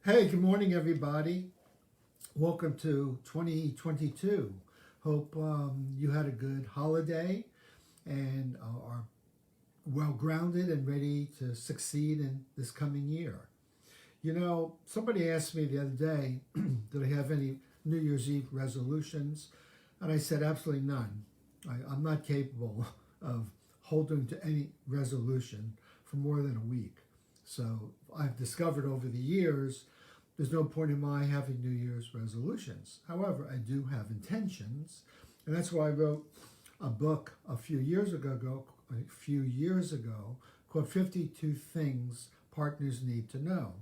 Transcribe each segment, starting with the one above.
Hey, good morning, everybody. Welcome to 2022. Hope you had a good holiday and are well grounded and ready to succeed in this coming year. You know, somebody asked me the other day, did I have any New Year's Eve resolutions? And I said, absolutely none. I'm not capable of holding to any resolution for more than a week. So I've discovered over the years there's no point in my having New Year's resolutions. However, I do have intentions, and that's why I wrote a book a few years ago called 52 Things Partners Need to Know.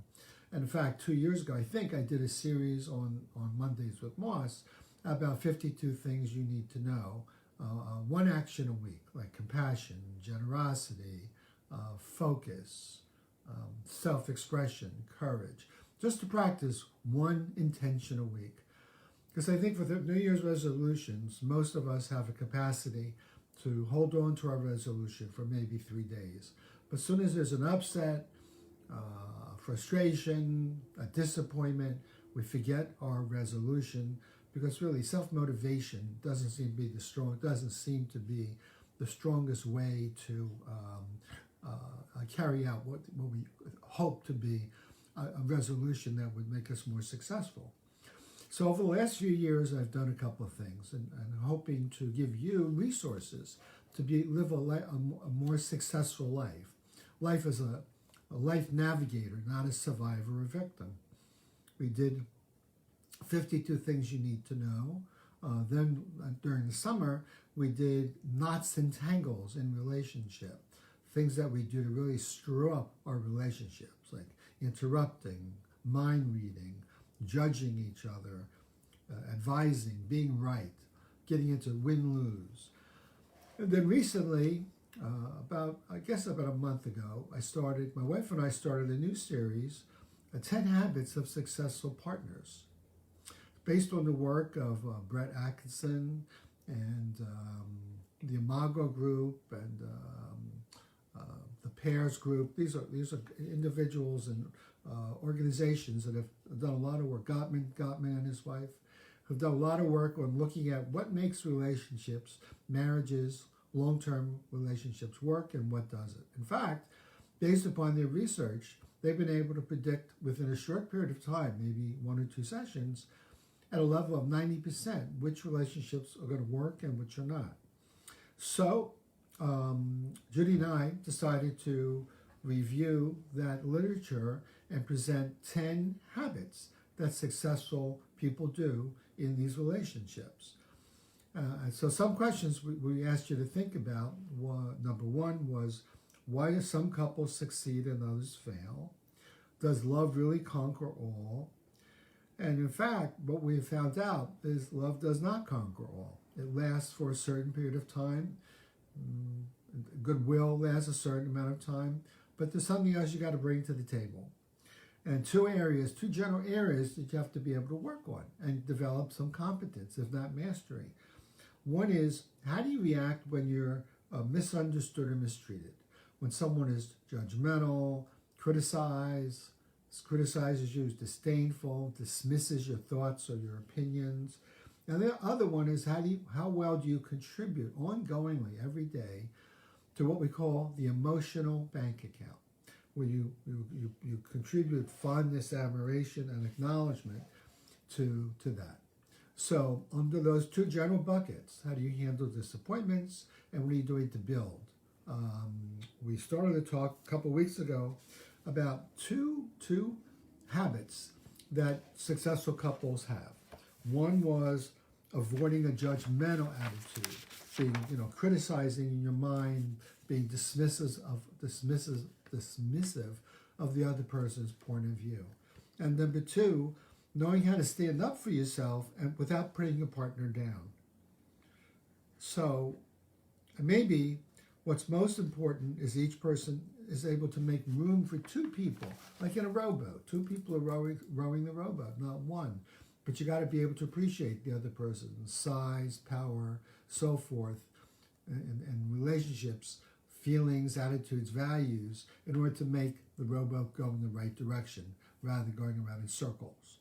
And in fact, 2 years ago, I think I did a series on Mondays with Moss about 52 things you need to know. One action a week, like compassion, generosity, focus, self-expression, courage, just to practice one intention a week. Because I think for the New Year's resolutions, most of us have a capacity to hold on to our resolution for maybe 3 days. But as soon as there's an upset, frustration, a disappointment, we forget our resolution because really self-motivation doesn't seem to be the strongest way to carry out what we hope to be a resolution that would make us more successful. So over the last few years, I've done a couple of things and hoping to give you resources to live a more successful life. Life as a life navigator, not a survivor or victim. We did 52 things you need to know. Then during the summer, we did knots and tangles in relationship, things that we do to really stir up our relationships, like interrupting, mind reading, judging each other, advising, being right, getting into win-lose. And then recently, about a month ago, my wife and I started a new series, 10 Habits of Successful Partners, based on the work of Brett Atkinson and the Imago Group and the Pairs Group. These are individuals and organizations that have done a lot of work. Gottman and his wife have done a lot of work on looking at what makes relationships, marriages, long-term relationships work and what doesn't. In fact, based upon their research, they've been able to predict within a short period of time, maybe 1 or 2 sessions, at a level of 90%, which relationships are going to work and which are not. So Judy and I decided to review that literature and present 10 habits that successful people do in these relationships. So some questions we asked you to think about. Number one was, why do some couples succeed and others fail? Does love really conquer all? And in fact, what we have found out is love does not conquer all. It lasts for a certain period of time. Goodwill lasts a certain amount of time. But there's something else you got to bring to the table. And two general areas that you have to be able to work on and develop some competence, if not mastery. One is, how do you react when you're misunderstood or mistreated? When someone is judgmental, criticizes you, is disdainful, dismisses your thoughts or your opinions. And the other one is, how well do you contribute ongoingly every day to what we call the emotional bank account, where you contribute fondness, admiration, and acknowledgement to that. So under those two general buckets, how do you handle disappointments and what are you doing to build? We started to talk a couple weeks ago about two habits that successful couples have. One was avoiding a judgmental attitude, being criticizing in your mind, being dismissive of the other person's point of view. And number two, knowing how to stand up for yourself and without putting your partner down. So maybe what's most important is each person is able to make room for two people, like in a rowboat. Two people are rowing the rowboat, not one. But you got to be able to appreciate the other person's size, power, so forth. And relationships feelings, attitudes, values, in order to make the rowboat go in the right direction rather than going around in circles.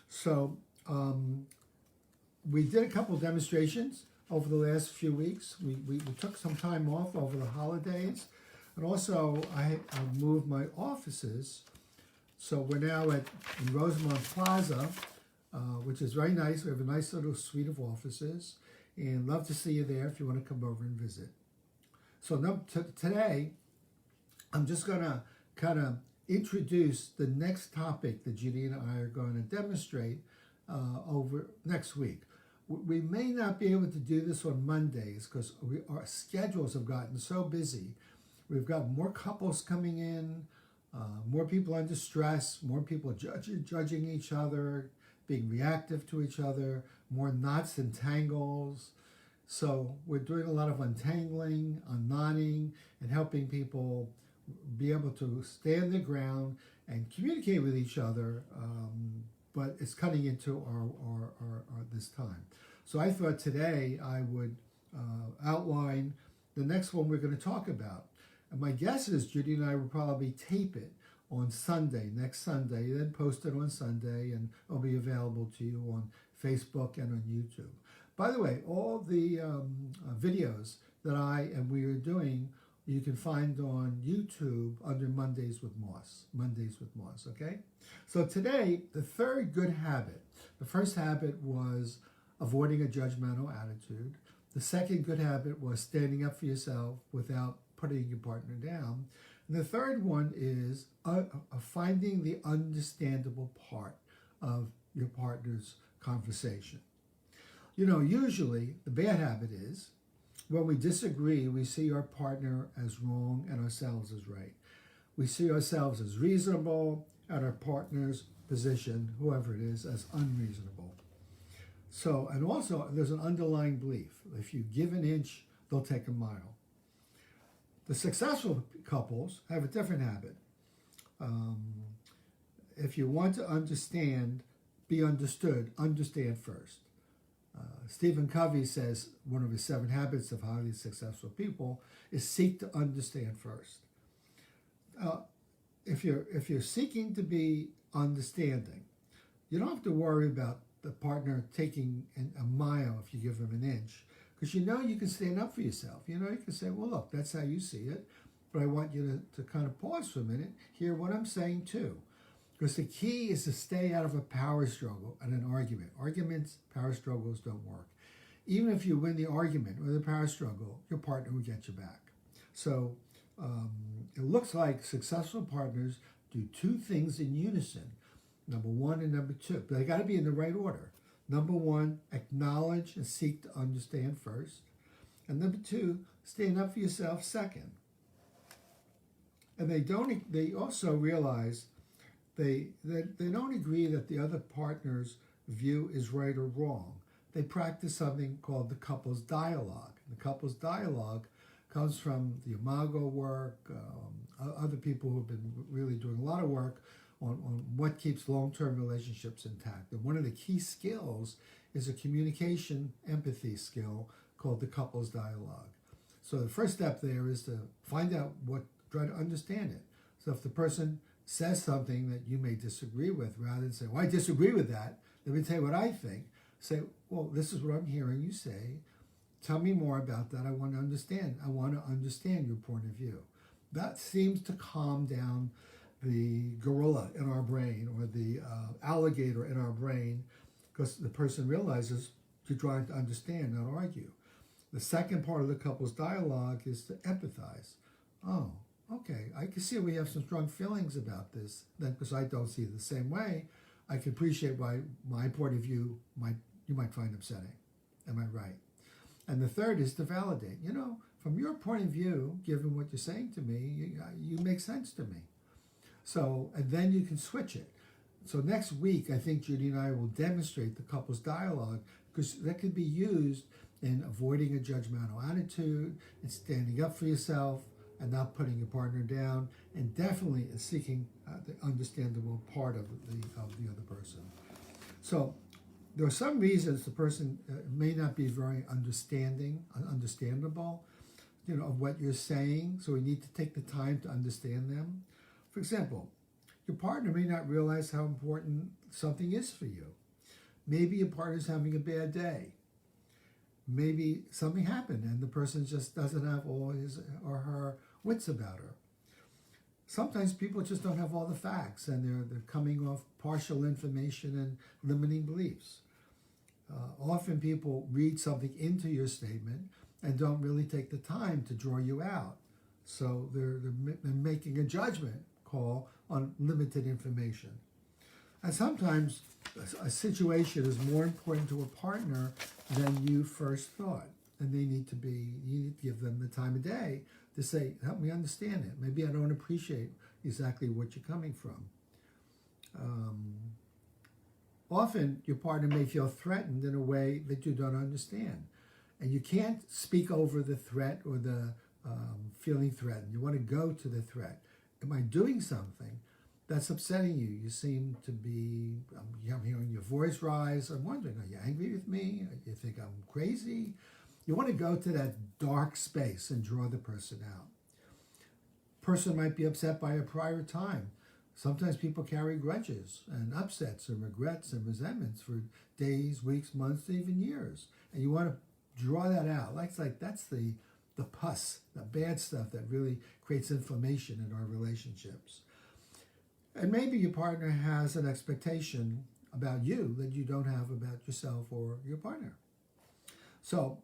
So we did a couple demonstrations over the last few weeks. We took some time off over the holidays. And also, I moved my offices. So we're now in Rosemont Plaza, which is very nice. We have a nice little suite of offices. And love to see you there if you want to come over and visit. So today, I'm just going to kind of introduce the next topic that Judy and I are going to demonstrate over next week. We may not be able to do this on Mondays because our schedules have gotten so busy. We've got more couples coming in, more people under stress, more people judging each other, being reactive to each other, more knots and tangles. So we're doing a lot of untangling, unknotting, and helping people be able to stand their ground and communicate with each other, but it's cutting into our this time. So I thought today I would outline the next one we're going to talk about. And my guess is Judy and I will probably tape it on Sunday, next Sunday, then post it on Sunday, and it'll be available to you on Facebook and on YouTube. By the way, all the videos that I and we are doing, you can find on YouTube under Mondays with Moss. Mondays with Moss, okay? So today, the third good habit. The first habit was avoiding a judgmental attitude. The second good habit was standing up for yourself without putting your partner down. And the third one is finding the understandable part of your partner's conversation. You know, usually the bad habit is when we disagree, we see our partner as wrong and ourselves as right. We see ourselves as reasonable and our partner's position, whoever it is, as unreasonable. So, and also there's an underlying belief. If you give an inch, they'll take a mile. The successful couples have a different habit. If you want to understand, be understood, understand first. Stephen Covey says one of his 7 habits of highly successful people is seek to understand first. If you're seeking to be understanding, you don't have to worry about the partner taking a mile if you give them an inch, because you know you can stand up for yourself. You know you can say, well, look, that's how you see it, but I want you to kind of pause for a minute, hear what I'm saying too. Because the key is to stay out of a power struggle and an argument. Arguments, power struggles don't work. Even if you win the argument or the power struggle, your partner will get you back. So it looks like successful partners do 2 things in unison. Number 1 and number 2. But they got to be in the right order. Number 1, acknowledge and seek to understand first. And number 2, stand up for yourself second. And they also realize they don't agree that the other partner's view is right or wrong. They practice something called the couples dialogue. The couples dialogue comes from the Imago work, other people who have been really doing a lot of work on what keeps long-term relationships intact. And one of the key skills is a communication empathy skill called the couples dialogue. So the first step there is to find out try to understand it. So if the person says something that you may disagree with, rather than say, well, I disagree with that, let me tell you what I think. Say, well, this is what I'm hearing you say. Tell me more about that. I want to understand. I want to understand your point of view. That seems to calm down the gorilla in our brain or the alligator in our brain, because the person realizes you're trying to understand, not argue. The second part of the couple's dialogue is to empathize. Oh, okay, I can see we have some strong feelings about this, then because I don't see it the same way. I can appreciate why my point of view you might find upsetting. Am I right? And the third is to validate. You know, from your point of view, given what you're saying to me, you make sense to me. So, and then you can switch it. So next week, I think Judy and I will demonstrate the couples dialogue, because that can be used in avoiding a judgmental attitude, and standing up for yourself, and not putting your partner down, and definitely seeking the understandable part of the other person. So there are some reasons the person may not be very understandable. of what you're saying, so we need to take the time to understand them. For example, your partner may not realize how important something is for you. Maybe your partner's having a bad day. Maybe something happened and the person just doesn't have all his or her wits about her. Sometimes people just don't have all the facts and they're coming off partial information and limiting beliefs. Often people read something into your statement and don't really take the time to draw you out. So they're making a judgment call on limited information. And sometimes a situation is more important to a partner than you first thought. And you need to give them the time of day to say, help me understand it. Maybe I don't appreciate exactly what you're coming from. Often your partner may feel threatened in a way that you don't understand. And you can't speak over the threat or the feeling threatened. You want to go to the threat. Am I doing something that's upsetting you? You seem to be, I'm hearing your voice rise. I'm wondering, are you angry with me? You think I'm crazy? You want to go to that dark space and draw the person out. Person might be upset by a prior time. Sometimes people carry grudges and upsets and regrets and resentments for days, weeks, months, even years. And you want to draw that out. That's the pus, the bad stuff that really creates inflammation in our relationships. And maybe your partner has an expectation about you that you don't have about yourself or your partner. So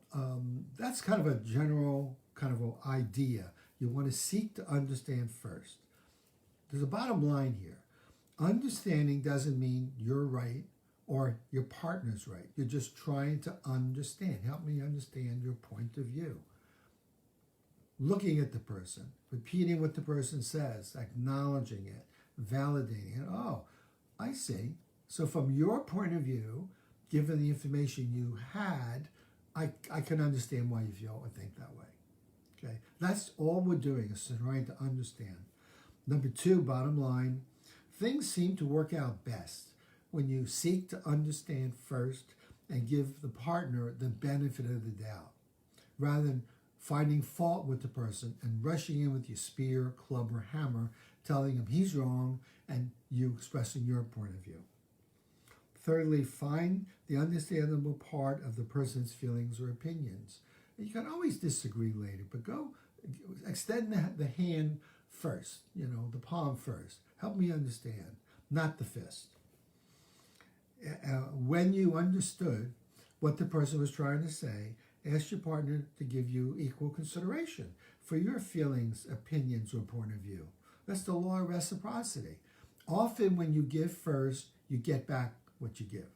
that's kind of a general kind of an idea. You want to seek to understand first. There's a bottom line here. Understanding doesn't mean you're right or your partner's right. You're just trying to understand. Help me understand your point of view. Looking at the person, repeating what the person says, acknowledging it, validating it. Oh, I see. So from your point of view, given the information you had, I can understand why you feel or think that way. Okay, that's all we're doing is trying to understand. Number two, bottom line, things seem to work out best when you seek to understand first and give the partner the benefit of the doubt, rather than finding fault with the person and rushing in with your spear, club, or hammer, telling him he's wrong and you expressing your point of view. Thirdly, find the understandable part of the person's feelings or opinions. You can always disagree later, but go extend the hand first, the palm first. Help me understand, not the fist. When you understood what the person was trying to say, ask your partner to give you equal consideration for your feelings, opinions, or point of view. That's the law of reciprocity. Often when you give first, you get back what you give.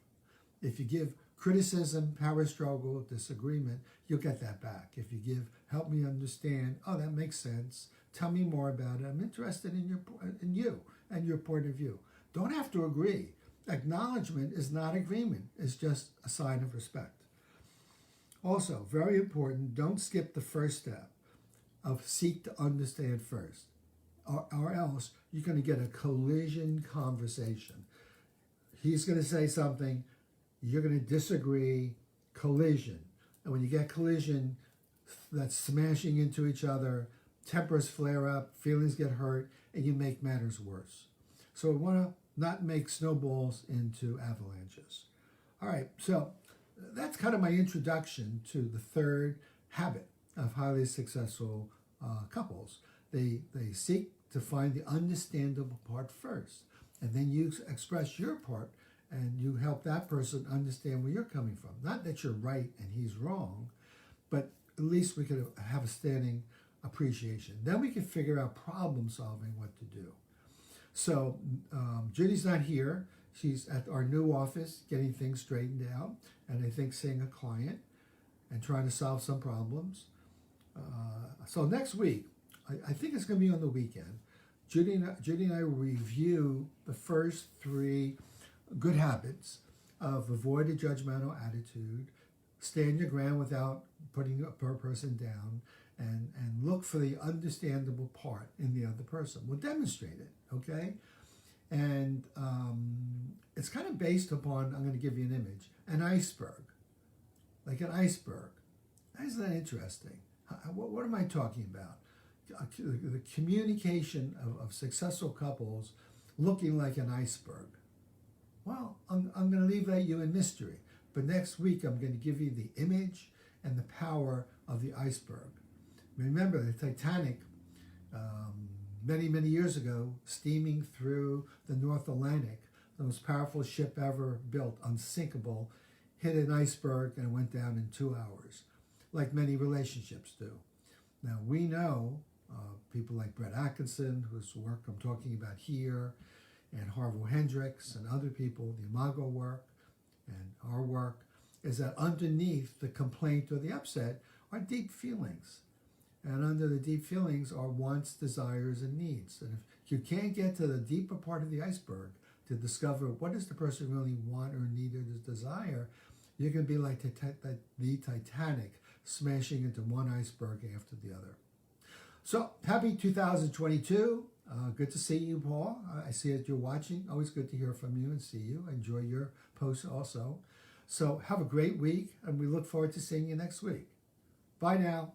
If you give criticism, power struggle, disagreement, you'll get that back. If you give, help me understand, oh, that makes sense, tell me more about it, I'm interested in you and your point of view. Don't have to agree. Acknowledgement is not agreement. It's just a sign of respect. Also, very important, don't skip the first step of seek to understand first, or else you're going to get a collision conversation. He's going to say something, you're going to disagree, collision. And when you get collision, that's smashing into each other, tempers flare up, feelings get hurt, and you make matters worse. So we want to not make snowballs into avalanches. All right, so that's kind of my introduction to the third habit of highly successful couples. They seek to find the understandable part first, and then you express your part and you help that person understand where you're coming from. Not that you're right and he's wrong, but at least we could have a standing appreciation. Then we can figure out problem solving, what to do. So Judy's not here. She's at our new office getting things straightened out, and I think seeing a client and trying to solve some problems. So next week, I think it's going to be on the weekend, Judy and I will review the first 3 good habits of avoid a judgmental attitude, stand your ground without putting a person down, and look for the understandable part in the other person. We'll demonstrate it, okay? And it's kind of based upon, I'm going to give you an image, an iceberg. Like an iceberg. Isn't that interesting? What am I talking about? The communication of successful couples looking like an iceberg. Well, I'm going to leave that you in mystery. But next week, I'm going to give you the image and the power of the iceberg. Remember, the Titanic, many, many years ago, steaming through the North Atlantic, the most powerful ship ever built, unsinkable, hit an iceberg and went down in 2 hours, like many relationships do. Now, we know people like Brett Atkinson, whose work I'm talking about here, and Harville Hendricks and other people, the Imago work and our work, is that underneath the complaint or the upset are deep feelings. And under the deep feelings are wants, desires, and needs. And if you can't get to the deeper part of the iceberg to discover what does the person really want or need or desire, you're going to be like the Titanic, smashing into one iceberg after the other. So, happy 2022. Good to see you, Paul. I see that you're watching. Always good to hear from you and see you. Enjoy your posts also. So, have a great week, and we look forward to seeing you next week. Bye now.